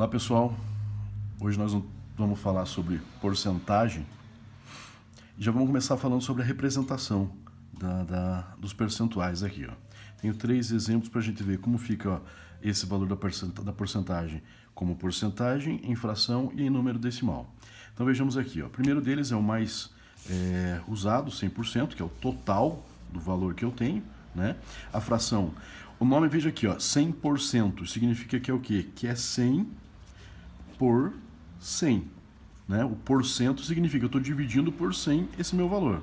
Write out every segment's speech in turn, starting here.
Olá pessoal, hoje nós vamos falar sobre porcentagem e já vamos começar falando sobre a representação dos percentuais aqui. Tenho 3 exemplos para a gente ver como fica esse valor da porcentagem como porcentagem, em fração e em número decimal. Então vejamos aqui, o primeiro deles é o mais usado, 100%, que é o total do valor que eu tenho, né? A fração, o nome, veja aqui, 100%, significa que é o quê? Que é 100 por 100, né? O porcento significa que eu estou dividindo por 100 esse meu valor.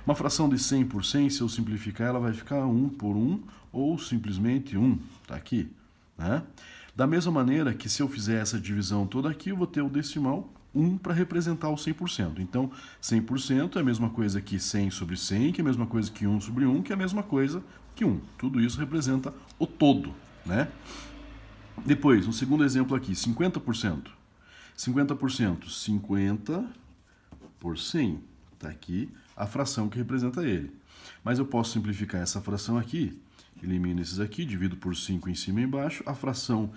Uma fração de 100 por 100, se eu simplificar, ela vai ficar 1 por 1 ou simplesmente 1, tá aqui, né? Da mesma maneira que se eu fizer essa divisão toda aqui, eu vou ter o decimal 1 para representar o 100%. Então, 100% é a mesma coisa que 100 sobre 100, que é a mesma coisa que 1 sobre 1, que é a mesma coisa que 1. Tudo isso representa o todo, né? Depois, um segundo exemplo aqui, 50%. 50%, 50 por 100. Está aqui a fração que representa ele. Mas eu posso simplificar essa fração aqui, elimino esses aqui, divido por 5 em cima e embaixo. A fração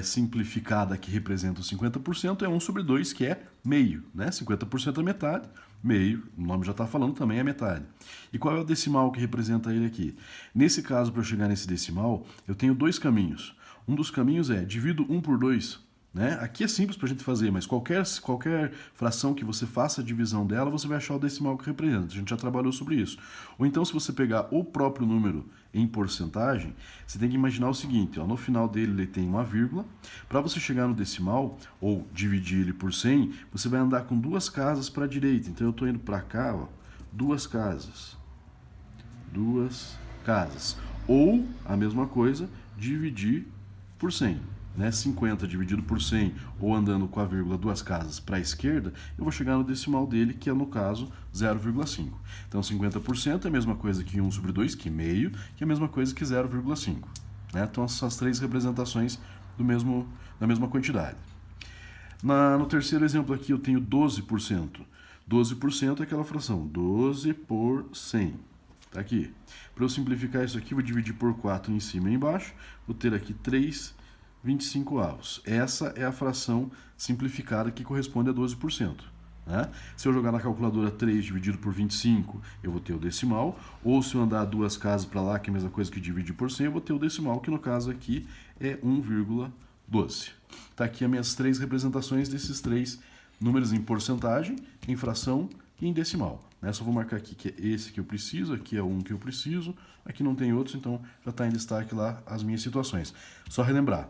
simplificada que representa o 50% é 1 sobre 2, que é meio, né? 50% é metade, meio, o nome já está falando, também é metade. E qual é o decimal que representa ele aqui? Nesse caso, para eu chegar nesse decimal, eu tenho 2 caminhos. Um dos caminhos é divido 1 por 2. Né? Aqui é simples para a gente fazer, mas qualquer fração que você faça a divisão dela, você vai achar o decimal que representa. A gente já trabalhou sobre isso. Ou então, se você pegar o próprio número em porcentagem, você tem que imaginar o seguinte, no final dele ele tem uma vírgula. Para você chegar no decimal, ou dividir ele por 100, você vai andar com 2 casas para a direita. Então, eu estou indo para cá, 2 casas. 2 casas. Ou, a mesma coisa, dividir por 100. Né? 50 dividido por 100 ou andando com a vírgula 2 casas para a esquerda, eu vou chegar no decimal dele, que é no caso 0,5. Então 50% é a mesma coisa que 1 sobre 2, que é meio, que é a mesma coisa que 0,5. Né? Então essas 3 representações da mesma quantidade. No terceiro exemplo aqui eu tenho 12%. 12% é aquela fração, 12 por 100. Tá aqui. Para eu simplificar isso aqui, vou dividir por 4 em cima e embaixo, vou ter aqui 3/25. Essa é a fração simplificada que corresponde a 12%. Né? Se eu jogar na calculadora 3 dividido por 25, eu vou ter o decimal. Ou se eu andar 2 casas para lá, que é a mesma coisa que dividir por 100, eu vou ter o decimal, que no caso aqui é 1,12. Tá aqui as minhas 3 representações desses 3 números em porcentagem, em fração e em decimal. Só vou marcar aqui que é esse que eu preciso, aqui é um que eu preciso, aqui não tem outros, então já está em destaque lá as minhas situações. Só relembrar.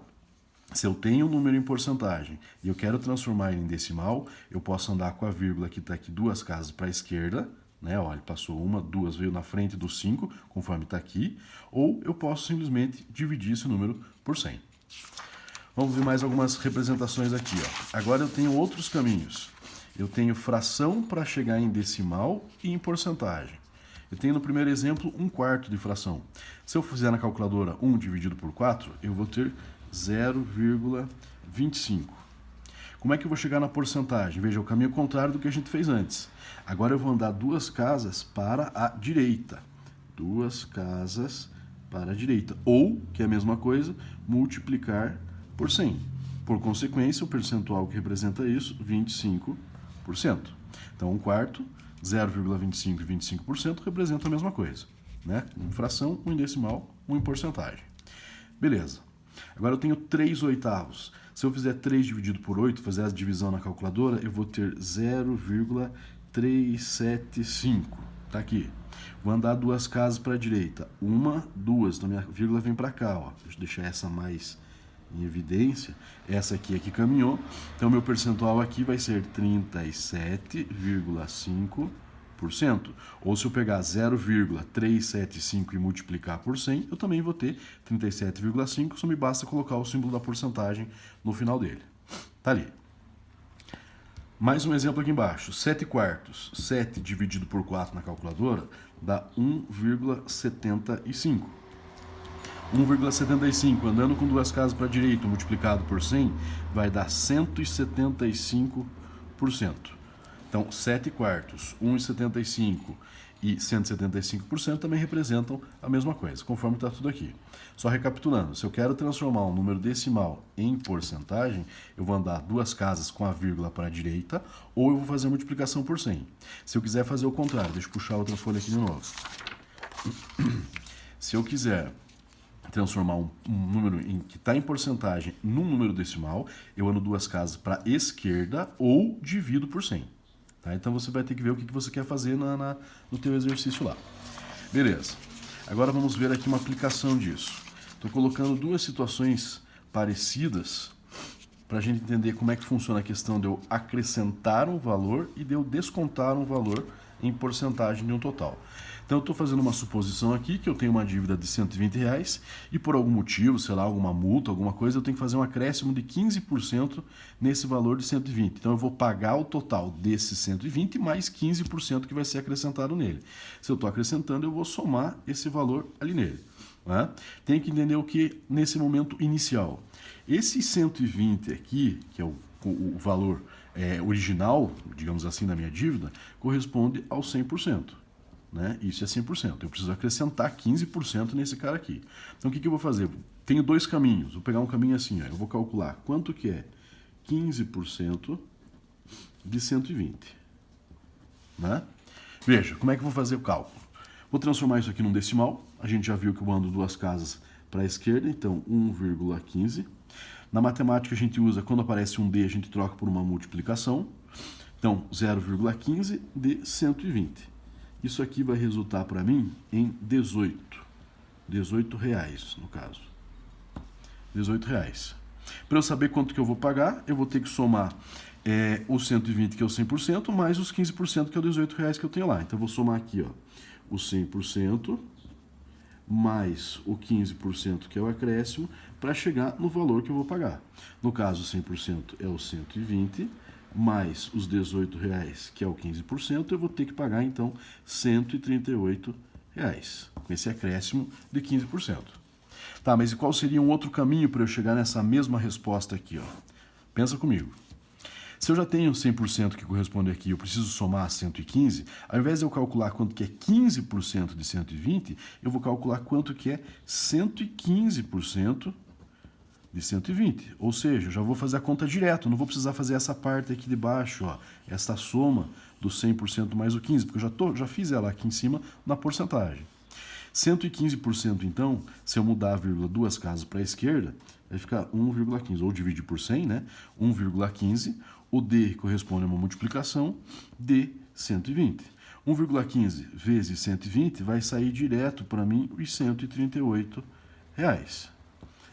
Se eu tenho um número em porcentagem e eu quero transformar ele em decimal, eu posso andar com a vírgula que está aqui 2 casas para a esquerda, né? Olha, passou 1, 2, veio na frente do 5, conforme está aqui, ou eu posso simplesmente dividir esse número por 100. Vamos ver mais algumas representações aqui. Agora eu tenho outros caminhos. Eu tenho fração para chegar em decimal e em porcentagem. Eu tenho no primeiro exemplo 1/4 de fração. Se eu fizer na calculadora 1 dividido por 4, eu vou ter 0,25. Como é que eu vou chegar na porcentagem? Veja, o caminho contrário do que a gente fez antes. Agora eu vou andar 2 casas para a direita. 2 casas para a direita. Ou, que é a mesma coisa, multiplicar por 100. Por consequência, o percentual que representa isso, 25%. Então, 1/4, 0,25 e 25% representam a mesma coisa. Né? Em fração, 1 em decimal, 1 em porcentagem. Beleza. Agora eu tenho 3/8. Se eu fizer 3 dividido por 8, fazer a divisão na calculadora, eu vou ter 0,375. Tá aqui. Vou andar 2 casas para a direita. 1, 2. Então minha vírgula vem para cá. Deixa eu deixar essa mais em evidência. Essa aqui é que caminhou. Então meu percentual aqui vai ser 37,5%. Ou se eu pegar 0,375 e multiplicar por 100, eu também vou ter 37,5, só me basta colocar o símbolo da porcentagem no final dele. Tá ali. Mais um exemplo aqui embaixo, 7/4. 7 dividido por 4 na calculadora dá 1,75. 1,75, andando com 2 casas para a direita, multiplicado por 100, vai dar 175%. Então, 7/4, 1,75 e 175% também representam a mesma coisa, conforme está tudo aqui. Só recapitulando, se eu quero transformar um número decimal em porcentagem, eu vou andar duas casas com a vírgula para a direita, ou eu vou fazer a multiplicação por 100. Se eu quiser fazer o contrário, deixa eu puxar outra folha aqui de novo. Se eu quiser transformar um número que está em porcentagem num número decimal, eu ando duas casas para a esquerda ou divido por 100. Tá? Então você vai ter que ver o que você quer fazer no teu exercício lá. Beleza. Agora vamos ver aqui uma aplicação disso. Estou colocando duas situações parecidas para a gente entender como é que funciona a questão de eu acrescentar um valor e de eu descontar um valor em porcentagem de um total. Então eu estou fazendo uma suposição aqui que eu tenho uma dívida de R$120 e por algum motivo, sei lá, alguma multa, alguma coisa, eu tenho que fazer um acréscimo de 15% nesse valor de 120. Então eu vou pagar o total desses 120 mais 15% que vai ser acrescentado nele. Se eu estou acrescentando, eu vou somar esse valor ali nele. Né? Tem que entender o que nesse momento inicial. Esse 120 aqui, que é o valor original, digamos assim, da minha dívida, corresponde ao 100%. Né? Isso é 100%. Eu preciso acrescentar 15% nesse cara aqui. Então, o que eu vou fazer? Tenho dois caminhos. Vou pegar um caminho assim. Ó. Eu vou calcular quanto que é 15% de 120. Né? Veja, como é que eu vou fazer o cálculo? Vou transformar isso aqui num decimal. A gente já viu que eu ando duas casas para a esquerda, então 1,15. Na matemática, a gente usa, quando aparece um D, a gente troca por uma multiplicação. Então, 0,15 de 120. Isso aqui vai resultar para mim em 18 reais, no caso. 18 reais. Para eu saber quanto que eu vou pagar, eu vou ter que somar o 120, que é o 100%, mais os 15%, que é o 18 reais que eu tenho lá. Então, eu vou somar aqui, ó, o 100% mais o 15%, que é o acréscimo, para chegar no valor que eu vou pagar. No caso, 100% é o 120, mais os 18 reais, que é o 15%, eu vou ter que pagar, então, 138 reais, com esse acréscimo de 15%. Tá, mas e qual seria um outro caminho para eu chegar nessa mesma resposta aqui, ó? Pensa comigo. Se eu já tenho 100% que corresponde aqui, eu preciso somar 115, ao invés de eu calcular quanto que é 15% de 120, eu vou calcular quanto que é 115% de 120. Ou seja, eu já vou fazer a conta direto, não vou precisar fazer essa parte aqui de baixo, ó, essa soma do 100% mais o 15%, porque eu já fiz ela aqui em cima na porcentagem. 115%, então, se eu mudar a vírgula duas casas para a esquerda, vai ficar 1,15, ou dividir por 100, né? 1,15, o D corresponde a uma multiplicação de 120. 1,15 vezes 120 vai sair direto para mim os 138 reais.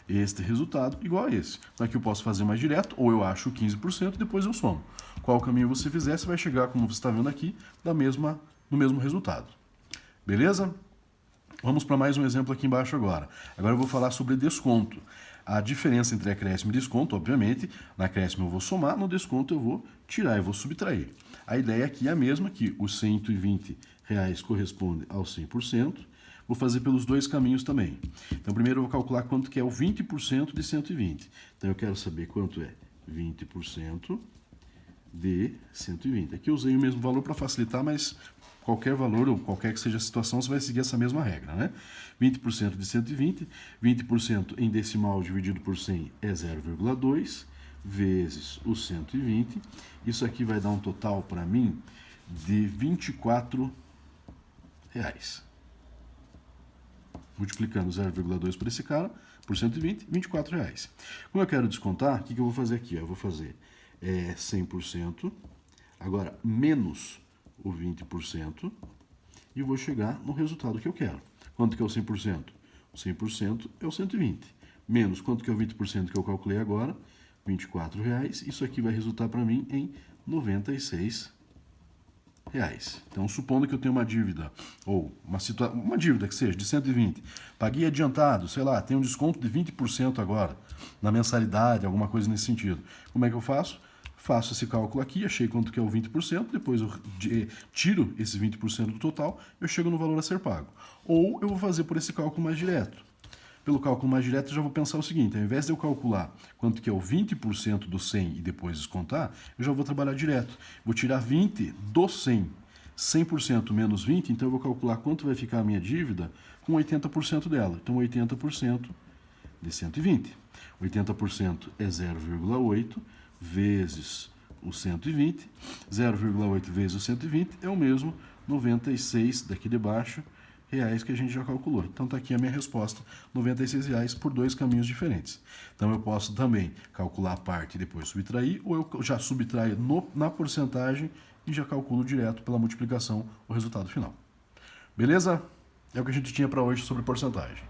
Este resultado igual a esse. Então aqui eu posso fazer mais direto, ou eu acho 15% e depois eu somo. Qual caminho você fizer, você vai chegar, como você está vendo aqui, no mesmo resultado. Beleza? Vamos para mais um exemplo aqui embaixo agora. Agora eu vou falar sobre desconto. A diferença entre acréscimo e desconto, obviamente, no acréscimo eu vou somar, no desconto eu vou tirar, eu vou subtrair. A ideia aqui é a mesma, que os 120 reais corresponde ao 100%. Vou fazer pelos dois caminhos também. Então, primeiro eu vou calcular quanto que é o 20% de 120. Então, eu quero saber quanto é 20% de 120. Aqui eu usei o mesmo valor para facilitar, mas qualquer valor ou qualquer que seja a situação, você vai seguir essa mesma regra, né? 20% de 120, 20% em decimal dividido por 100 é 0,2, vezes os 120. Isso aqui vai dar um total para mim de 24 reais. Multiplicando 0,2 por esse cara, por 120, 24 reais. Como eu quero descontar, o que eu vou fazer aqui? Eu vou fazer 100%, agora menos o 20%, e vou chegar no resultado que eu quero. Quanto que é o 100%? O 100% é o 120. Menos quanto que é o 20% que eu calculei agora? 24 reais. Isso aqui vai resultar para mim em 96 reais. Então, supondo que eu tenho uma dívida, ou uma dívida que seja de 120, paguei adiantado, sei lá, tem um desconto de 20% agora, na mensalidade, alguma coisa nesse sentido. Como é que eu faço? Faço esse cálculo aqui, achei quanto que é o 20%, depois eu tiro esse 20% do total, eu chego no valor a ser pago. Ou eu vou fazer por esse cálculo mais direto. Pelo cálculo mais direto, eu já vou pensar o seguinte, ao invés de eu calcular quanto que é o 20% do 100 e depois descontar, eu já vou trabalhar direto. Vou tirar 20 do 100. 100% menos 20, então eu vou calcular quanto vai ficar a minha dívida com 80% dela. Então, 80% de 120. 80% é 0,8 vezes o 120. 0,8 vezes o 120 é o mesmo 96 daqui de baixo reais que a gente já calculou. Então está aqui a minha resposta, R$96 por dois caminhos diferentes. Então eu posso também calcular a parte e depois subtrair, ou eu já subtraio na porcentagem e já calculo direto pela multiplicação o resultado final. Beleza? É o que a gente tinha para hoje sobre porcentagem.